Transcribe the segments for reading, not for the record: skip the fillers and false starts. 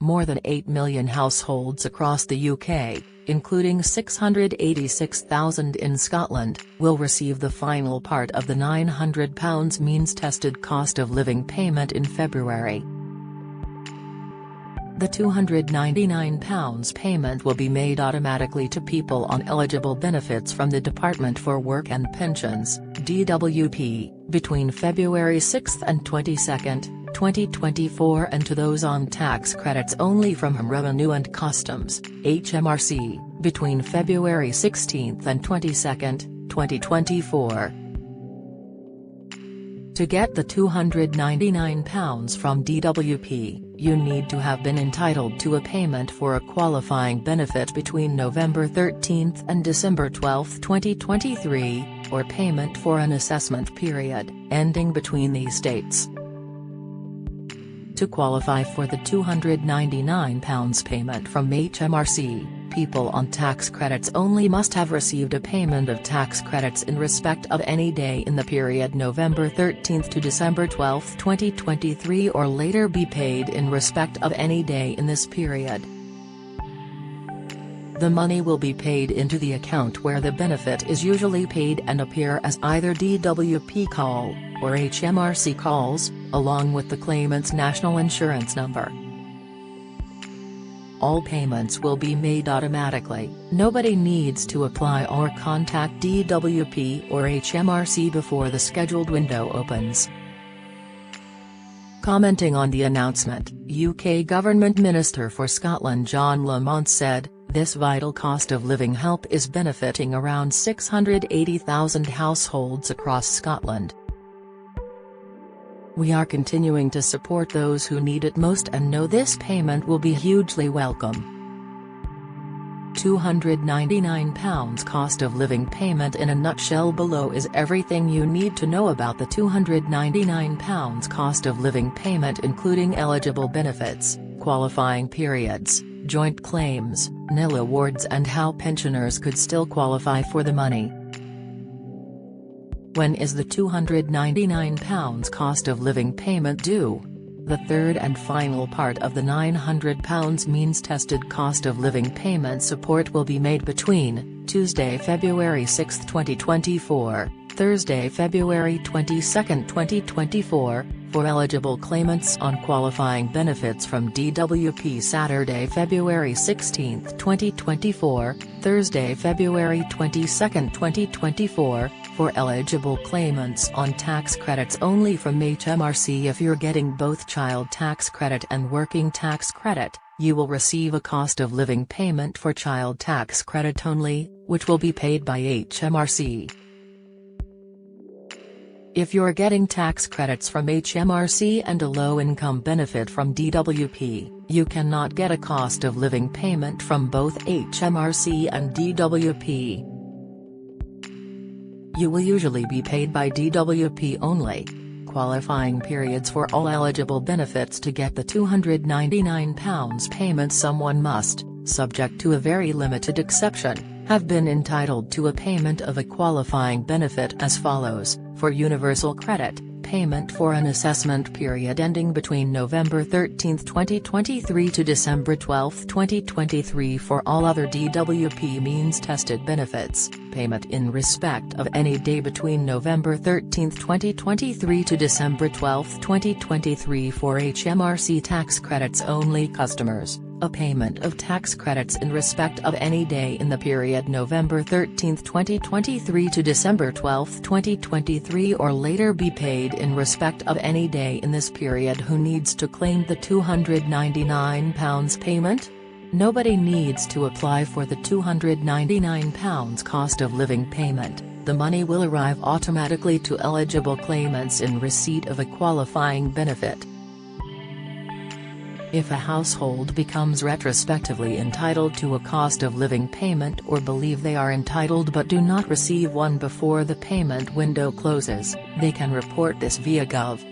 More than 8 million households across the UK, including 686,000 in Scotland, will receive the final part of the £900 means-tested cost of living payment in February. The £299 payment will be made automatically to people on eligible benefits from the Department for Work and Pensions (DWP), between February 6 and 22, 2024, and to those on tax credits only from Revenue and Customs (HMRC), between February 16 and 22, 2024. To get the £299 from DWP, you need to have been entitled to a payment for a qualifying benefit between November 13 and December 12, 2023, or payment for an assessment period ending between these dates. To qualify for the £299 payment from HMRC, people on tax credits only must have received a payment of tax credits in respect of any day in the period November 13 to December 12, 2023, or later be paid in respect of any day in this period. The money will be paid into the account where the benefit is usually paid and appear as either DWP call or HMRC calls, along with the claimant's national insurance number. All payments will be made automatically. Nobody needs to apply or contact DWP or HMRC before the scheduled window opens. Commenting on the announcement, UK Government Minister for Scotland John Lamont said, "This vital cost of living help is benefiting around 680,000 households across Scotland. We are continuing to support those who need it most and know this payment will be hugely welcome." £299 cost of living payment in a nutshell. Below is everything you need to know about the £299 cost of living payment, including eligible benefits, qualifying periods, joint claims, nil awards, and how pensioners could still qualify for the money. When is the £299 cost of living payment due? The third and final part of the £900 means-tested cost of living payment support will be made between Tuesday, February 6, 2024, Thursday, February 22, 2024, for eligible claimants on qualifying benefits from DWP, Saturday, February 16, 2024, Thursday, February 22, 2024, for eligible claimants on tax credits only from HMRC. If you're getting both child tax credit and working tax credit, you will receive a cost of living payment for child tax credit only, which will be paid by HMRC. If you're getting tax credits from HMRC and a low-income benefit from DWP, you cannot get a cost of living payment from both HMRC and DWP. You will usually be paid by DWP only. Qualifying periods for all eligible benefits. To get the £299 payment, someone must, subject to a very limited exception, have been entitled to a payment of a qualifying benefit as follows: for universal credit, payment for an assessment period ending between November 13, 2023 to December 12, 2023. For all other DWP means-tested benefits, payment in respect of any day between November 13, 2023 to December 12, 2023. For HMRC tax credits only customers, a payment of tax credits in respect of any day in the period November 13, 2023 to December 12, 2023, or later be paid in respect of any day in this period. Who needs to claim the £299 payment? Nobody needs to apply for the £299 cost of living payment. The money will arrive automatically to eligible claimants in receipt of a qualifying benefit. If a household becomes retrospectively entitled to a cost of living payment or believe they are entitled but do not receive one before the payment window closes, they can report this via Gov.UK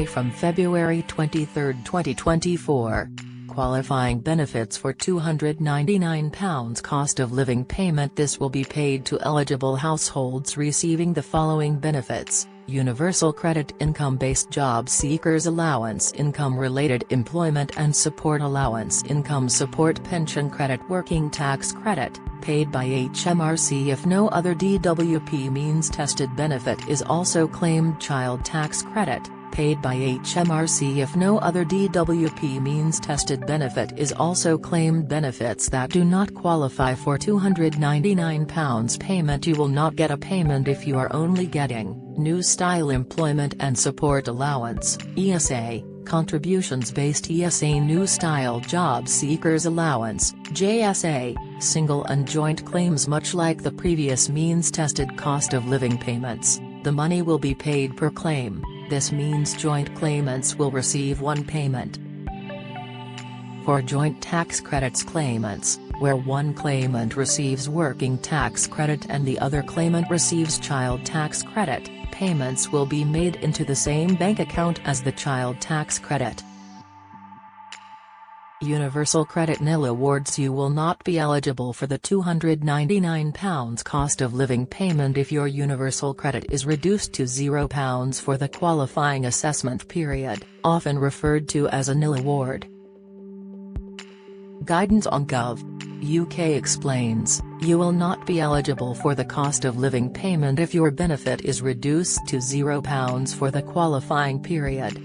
from February 23, 2024. Qualifying benefits for £299 cost of living payment. This will be paid to eligible households receiving the following benefits: Universal Credit Income-Based Job Seekers Allowance Income-Related Employment and Support Allowance Income Support Pension Credit Working Tax Credit, paid by HMRC if no other DWP means tested benefit is also claimed. Child Tax Credit, paid by HMRC if no other DWP means tested benefit is also claimed. Benefits that do not qualify for £299 payment. You will not get a payment if you are only getting New Style Employment and Support Allowance, ESA, Contributions-Based ESA, New Style Job Seekers Allowance, JSA, single and joint claims. Much like the previous means-tested cost of living payments, the money will be paid per claim. This means joint claimants will receive one payment. For joint tax credits claimants, where one claimant receives working tax credit and the other claimant receives child tax credit, payments will be made into the same bank account as the child tax credit. Universal Credit nil awards. You will not be eligible for the £299 cost of living payment if your Universal Credit is reduced to £0 for the qualifying assessment period, often referred to as a nil award. Guidance on Gov. UK explains, you will not be eligible for the cost of living payment if your benefit is reduced to £0 for the qualifying period.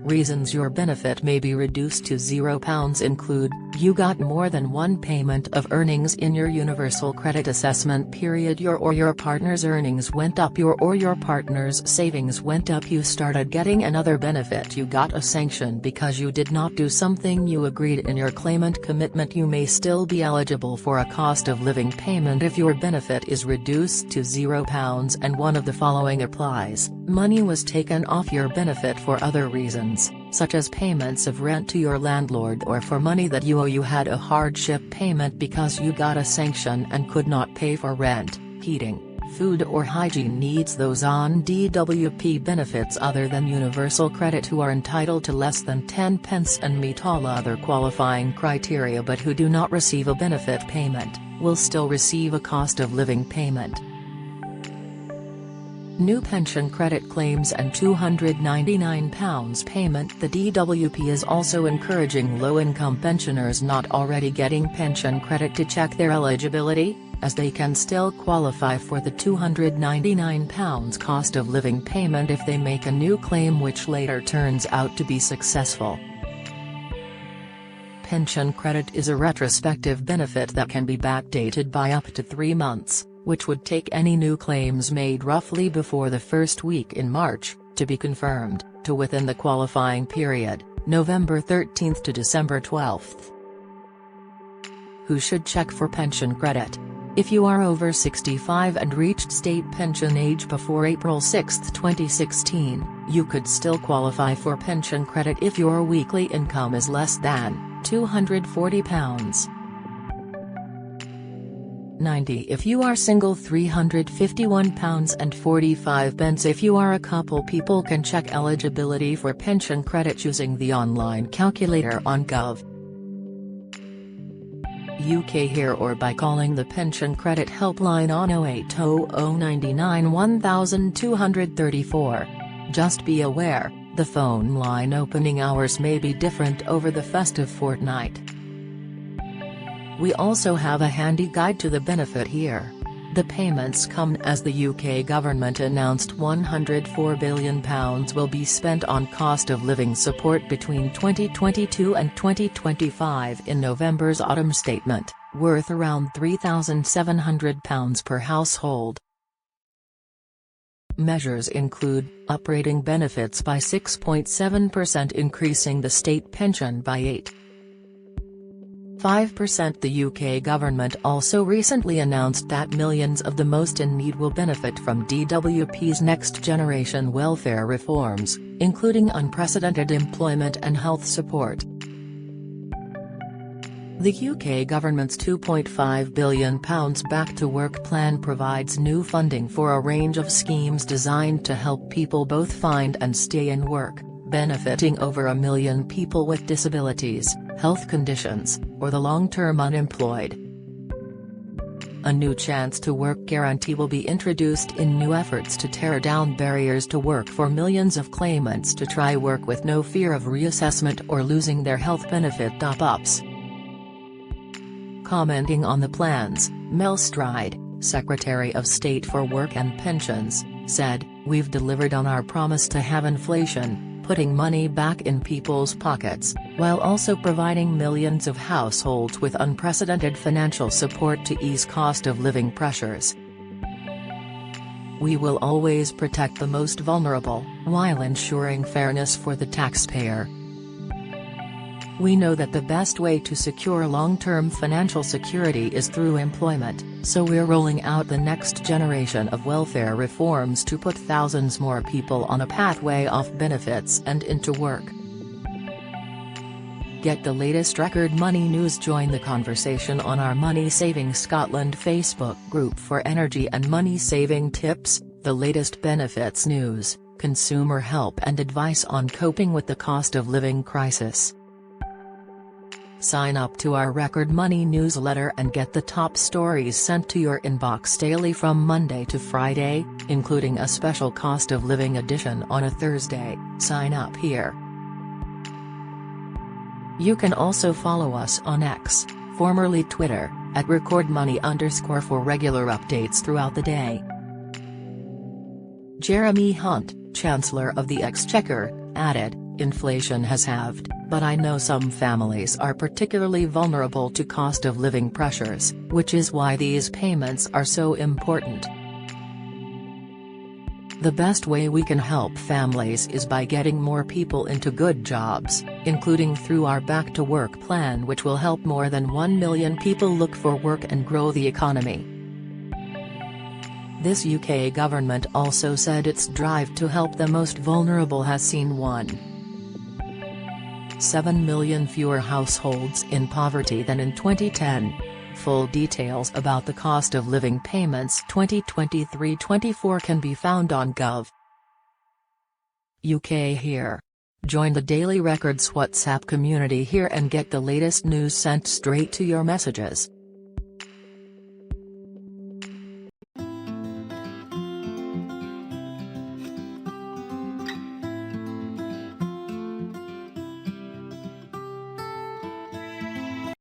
Reasons your benefit may be reduced to £0 include, you got more than one payment of earnings in your Universal Credit assessment period, your partner's earnings went up, your partner's savings went up, you started getting another benefit, you got a sanction because you did not do something you agreed in your claimant commitment. You may still be eligible for a cost of living payment if your benefit is reduced to £0 and one of the following applies: money was taken off your benefit for other reasons, such as payments of rent to your landlord, or for money that you owe. You had a hardship payment because you got a sanction and could not pay for rent, heating, food or hygiene needs. Those on DWP benefits other than Universal Credit who are entitled to less than 10 pence and meet all other qualifying criteria but who do not receive a benefit payment, will still receive a cost of living payment. New pension credit claims and £299 payment. The DWP is also encouraging low-income pensioners not already getting pension credit to check their eligibility, as they can still qualify for the £299 cost of living payment if they make a new claim which later turns out to be successful. Pension credit is a retrospective benefit that can be backdated by up to 3 months, which would take any new claims made roughly before the first week in March, to be confirmed, to within the qualifying period, November 13 to December 12. Who should check for pension credit? If you are over 65 and reached state pension age before April 6, 2016, you could still qualify for pension credit if your weekly income is less than £240. 90 if you are single, £351.45 if you are a couple. People can check eligibility for pension credit using the online calculator on Gov. UK here or by calling the Pension Credit Helpline on 0800 99 1234. Just be aware, the phone line opening hours may be different over the festive fortnight. We also have a handy guide to the benefit here. The payments come as the UK government announced £104 billion will be spent on cost of living support between 2022 and 2025 in November's autumn statement, worth around £3,700 per household. Measures include, uprating benefits by 6.7%, increasing the state pension by 8.5%. The UK government also recently announced that millions of the most in need will benefit from DWP's next generation welfare reforms, including unprecedented employment and health support. The UK government's £2.5 billion Back to Work plan provides new funding for a range of schemes designed to help people both find and stay in work, benefiting over 1 million people with disabilities, health conditions, or the long-term unemployed. A new chance to work guarantee will be introduced in new efforts to tear down barriers to work for millions of claimants to try work with no fear of reassessment or losing their health benefit top-ups. Commenting on the plans, Mel Stride, Secretary of State for Work and Pensions, said, "We've delivered on our promise to have inflation, putting money back in people's pockets, while also providing millions of households with unprecedented financial support to ease cost of living pressures. We will always protect the most vulnerable, while ensuring fairness for the taxpayer. We know that the best way to secure long-term financial security is through employment, so we're rolling out the next generation of welfare reforms to put thousands more people on a pathway off benefits and into work." Get the latest record money news. Join the conversation on our Money Saving Scotland Facebook group for energy and money saving tips, the latest benefits news, consumer help and advice on coping with the cost of living crisis. Sign up to our Record Money newsletter and get the top stories sent to your inbox daily from Monday to Friday, including a special cost of living edition on a Thursday. Sign up here. You can also follow us on X, formerly Twitter, at @RecordMoney_ for regular updates throughout the day. Jeremy Hunt, Chancellor of the Exchequer, added, "Inflation has halved, but I know some families are particularly vulnerable to cost of living pressures, which is why these payments are so important. The best way we can help families is by getting more people into good jobs, including through our Back to Work plan, which will help more than 1 million people look for work and grow the economy." This UK government also said its drive to help the most vulnerable has seen 1.7 million fewer households in poverty than in 2010. Full details about the cost of living payments 2023-24 can be found on Gov.uk here. Join the Daily Records WhatsApp community here and get the latest news sent straight to your messages.